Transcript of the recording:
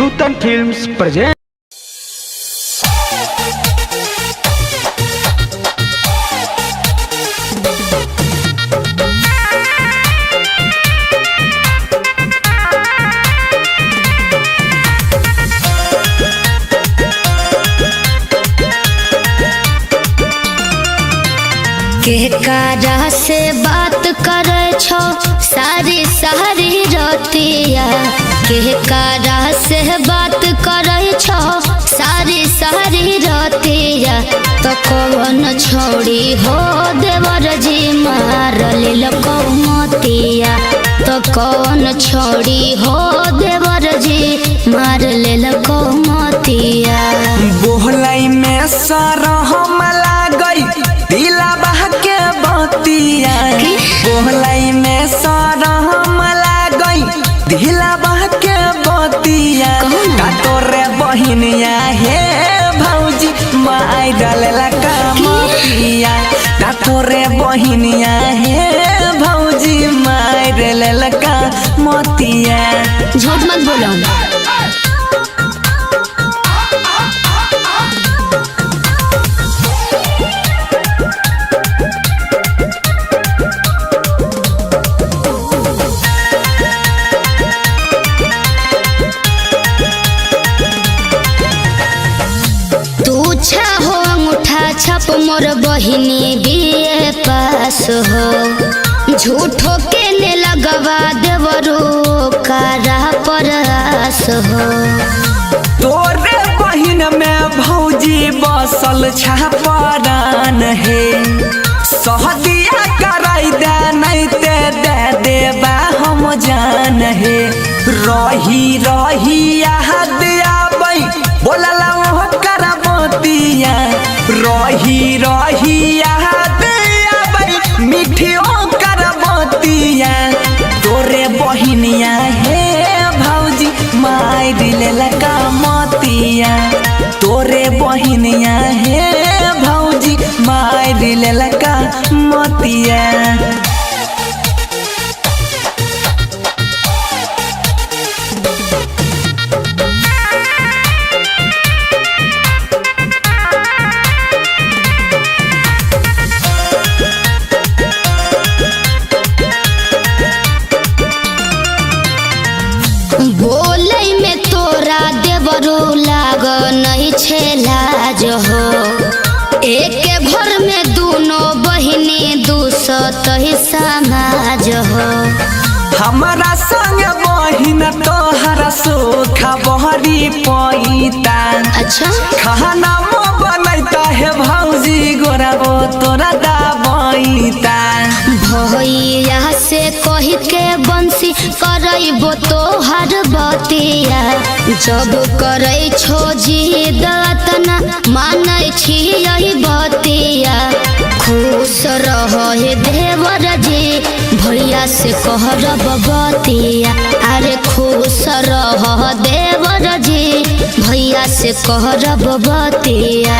नूतन films present. केकरा से बात करे छो सारी सारी रतिया, केकरा से बात करे छो सारी सारी रतिया। तो कौन छोड़ी हो देवर जी मार लेलको मोतिया, तो कौन छोड़ी हो देवर जी मार लेलको मोतिया। बोहलाई में सरहम लागई दिला बहके बतिया, बोहलाई में सरहम लागई दिला बहके बतिया। का तोरे बहिनिया हे भौजी माई डालेला का मोतिया, का तोरे बहिनिया हे भौजी माई डालेला का मोतिया। झूठ मत बोलो। हो मुठा छप मोर बहिनी बीए पास हो, झूठो के ने लगवा देवरो कारा परस हो। तोरे बहिन में भौजी बसल छापरान है, सहदिया कराई दे नहीं ते दे देबा हम जान है। रही रही याद आबै बोलला करा मोतिया, रही रही याद आबै मिठियो करा मोतिया। तोरे बहिनिया हे भौजी माई दिलेला का मोतिया, तोरे बहिनिया हे भौजी माई दिलेला का मोतिया। बोलै में तोरा देवरो लाग नहीं छे लाज हो, एक घर में दोनों बहिनी दूसत ही समाज हो। हमारा संग बहिन तोहरा सोखा बहरी पैता। अच्छा खाना बनैता है भौजी गोराबो तोरा दाबैता। भैया से कही के बंसी करैबो तोहर बतिया, जब करै छो जिद तना मानै छी यही बतिया। खुश रहे देवर जी भैया से कहरब बतिया, अरे खुश रह देवर जी भैया से कहरब बतिया।